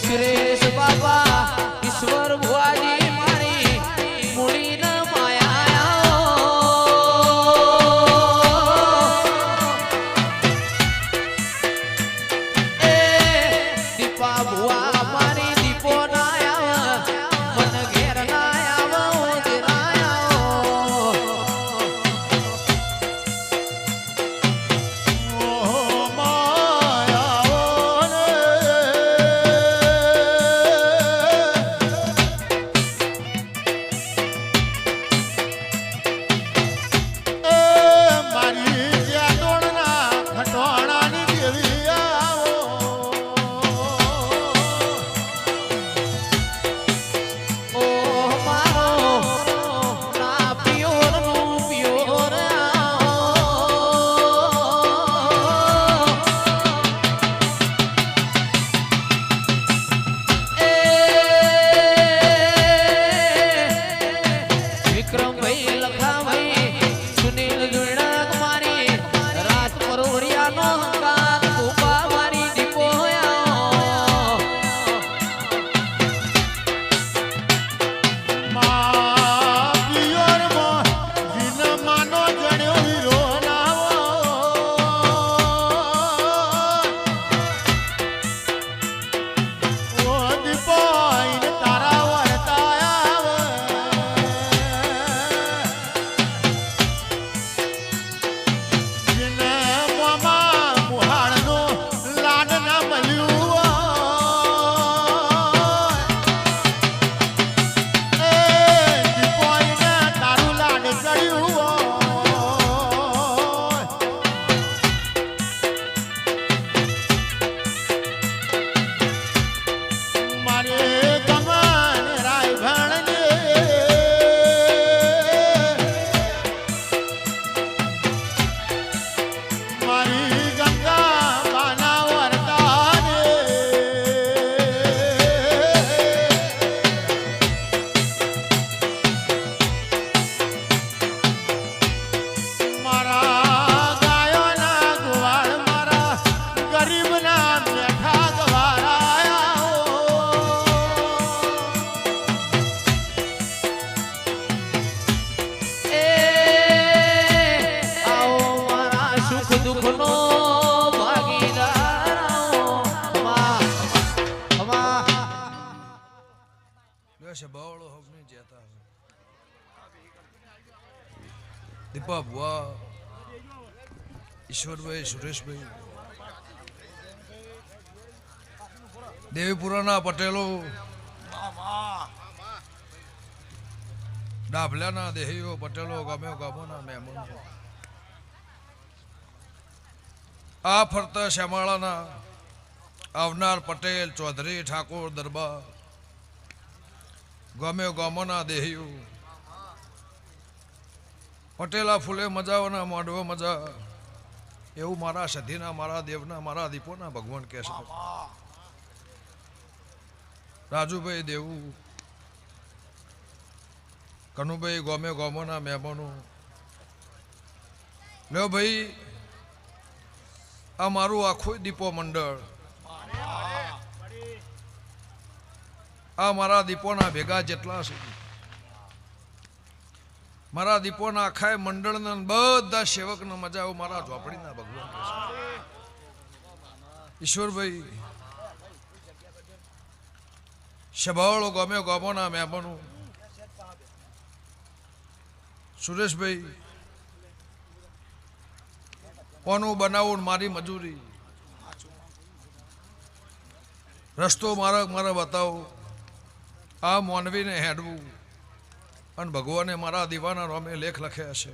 સુરેશ બાબા ઈશ્વર ભુવાજી મારી મૂડી ન માયા એ દીપા ભુવા મારી દીપો ના આવ મન ઘેર ના આવ દીપા ભુવા ઈશ્વરભાઈ સુરેશભાઈ દેવીપુરાના પટેલો ડાભલાના દેહીઓ પટેલો ગામોના મહેમાનો આ ફરતા શ્યામાળાના આવનાર પટેલ ચૌધરી ઠાકોર દરબાર ગામોના દેહીઓ પટેલા ફૂલે મજાઓના મોઢવો મજા એવું મારા સધીના મારા દેવના મારા દીપોના ભગવાન કહે છે. રાજુભાઈ દેવું કનુભાઈ ગામોના મહેમાનો લ્યો ભાઈ આ મારું આખું દીપો મંડળ આ મારા દીપોના ભેગા જેટલા છે મારા દીપોના આખા મંડળના બધા સેવકના મજા આવું મારા ઝોપડીના ભગવાન ઈશ્વરભાઈ સભાવાળો ગામોના મહેમાનો સુરેશભાઈ કોનું બનાવું મારી મજૂરી રસ્તો મારા બતાવો આ મોનવીને હેડવું અને ભગવાને મારા દીવાના રોમે લેખ લખ્યા છે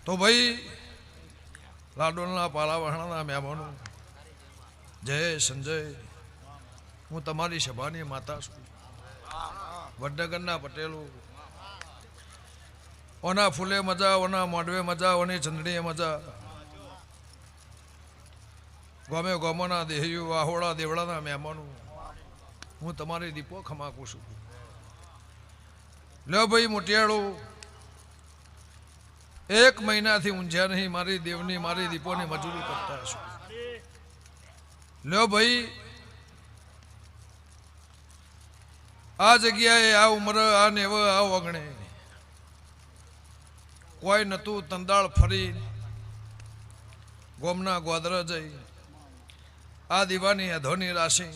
તો ભાઈ લાડોલના પાલાવહાણાના મહેમાનો જય સંજય હું તમારી સભાની માતા છું વડનગરના પટેલો ઓના ફૂલે મજા ઓના મોઢવે મજા ઓની ચંદડીએ મજા ગામોના દેહીઓ આહોળા દેવળાના મહેમાનો હું તમારી દીપો ખમાકું છું. લ્યો ભાઈ મોટિયાળો 1 મહિનાથી ઊંઝ્યા નહીં મારી દેવની મારી દીપોની મજૂરી કરતા છું લ્યો ભાઈ, આ જગ્યાએ આ ઉંમર આ નેવ આ વગણે કોઈ નતું તંદાળ ફરી ગોમના ગોદરા જઈ આ દીવાની અધોની રાશિ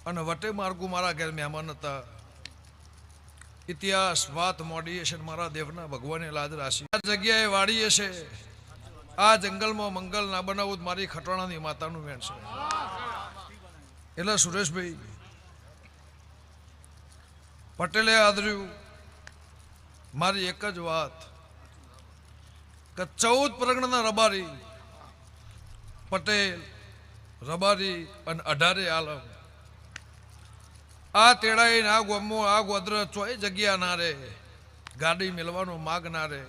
અને વટે માર્ગુ મારા ઘેર મહેમાન હતા. ઇતિહાસ વાત મોડી છે મારા દેવના ભગવાને લાજ રાશિ. આ જગ્યાએ વાડીએ છે, આ જંગલમાં મંગલ ના બનાવું મારી ખટવાણાની માતાનું વેણ છે. એટલે સુરેશભાઈ પટેલે આદર્યું મારી એક જ વાત કે 14 પરગણાના રબારી પટેલ રબારી અને 18 આલમ આ તેડાઈ આ ગોમો આ ગોદર ચોય જગ્યા ના રે, ગાડી મેળવાનો માગ ના રે.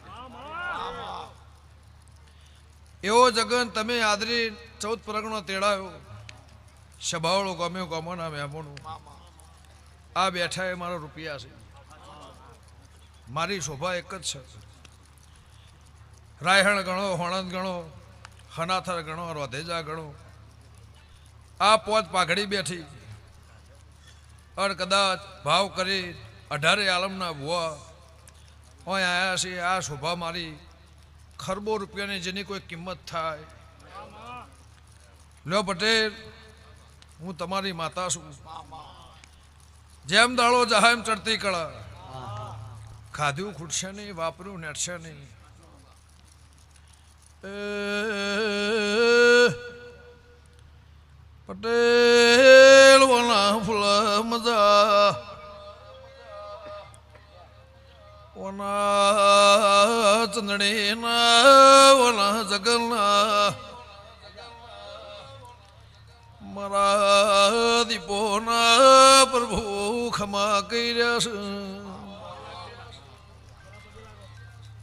એવો જગન તમે આદરી 14 પરગણો તેડાયો, સભાવળો ગમ્યો ગમોના મહેમાનો આ બેઠા એ મારા રૂપિયા છે. મારી શોભા એક જ છે. રાયહણ ગણો, હોણંદ ગણો, હનાથર ગણો, રોધેજા ગણો, આ પોત પાઘડી બેઠી અને કદાચ ભાવ કરી 18 આલમના ભુવા ઓય આયા છે. આ શોભા મારી ખરબો રૂપિયાની જેની કોઈ કિંમત થાય. લ્યો પટેલ, હું તમારી માતા છું. જેમ દાળો જહામ ચડતી કળા, ખાધું ખૂટશે નહીં, વાપર્યું નેટશે નહીં. પટેલ વના ફૂલા મજા વના ચંદણીના વના જગલના મારા દીપોના પ્રભુ ખમા કર્યા છે.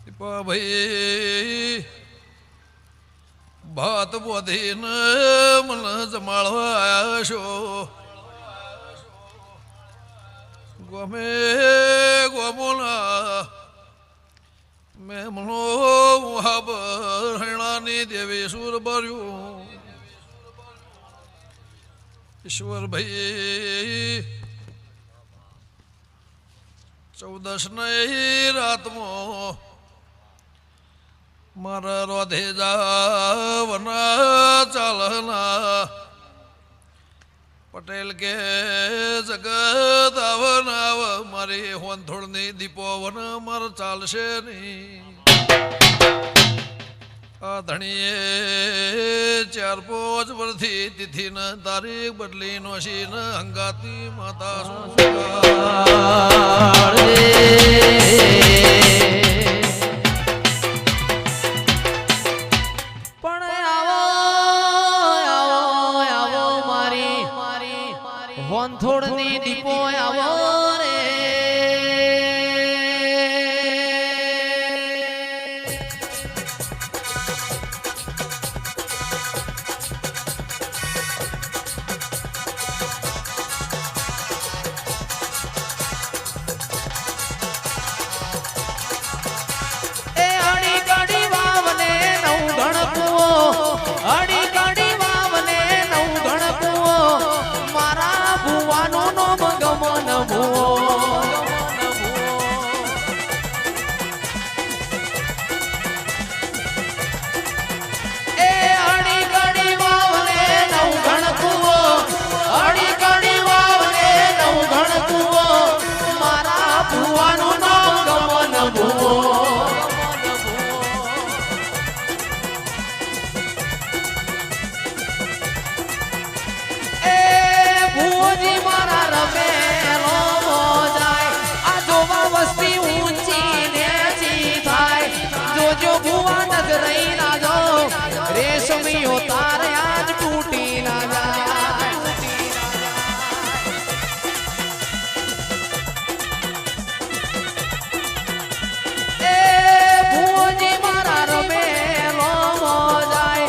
દીપા ભાઈ ભાત બોધીને મને જમાડવા આવ્યા છો. ગમે ગોમોના મેમનો હરણાની દેવી સુર ભર્યું. ઈશ્વર ભાઈ 14 ની રાતમાં મારા રોધે જાવના ચાલના પટેલ કે જગત આવનાવ મારી હોંથોડની દીપો વન માર ચાલશે નહીં. આ ધણીએ 4-5 વર્ષથી તિથિ ને તારીખ બદલી નોશી ને હંગાતી માતા વંથોડની દીપો આવો રે. એ અડી કડી વાવને નવ ગણકુઓ, અડી કડી વાવને નવ ગણકુઓ, મારા ભુવાનો નોમ ગમન ભુવો. એ અડી કડી વાવને નવ ગણકુઓ, અડી કડી વાવને નવ ગણકુઓ, મારા ભુવાનો નોમ ગમન ભુવો. ભુવોજી મારા રમેલો જાય, આ જોવા વસ્તી ઊંચી નેચી થાય. જોજો ભુવા નગરઈ ના જાઓ, રેશમીઓ તારે આજ તૂટી ના જાય. એ ભુવોજી મારા રમેલો જાય,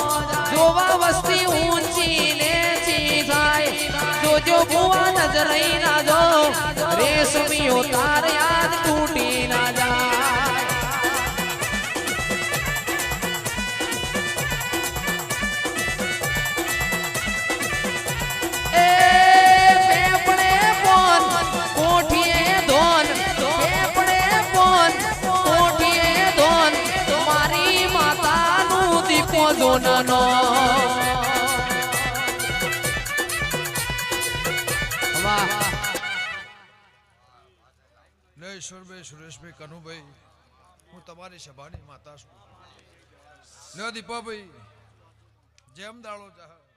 જોવા વસ્તી ઊંચી નેચી થાય. જોજો ભુવા નજરઈ ના જો, રેશમીઓ તારે યાદ તૂટી ના જાય. દોનાનો વાહ ને ઈશ્વરભાઈ સુરેશભાઈ કનુભાઈ હું તમારી સભાની માતા છું ને દીપાભાઈ જેમ દાડો ચાહ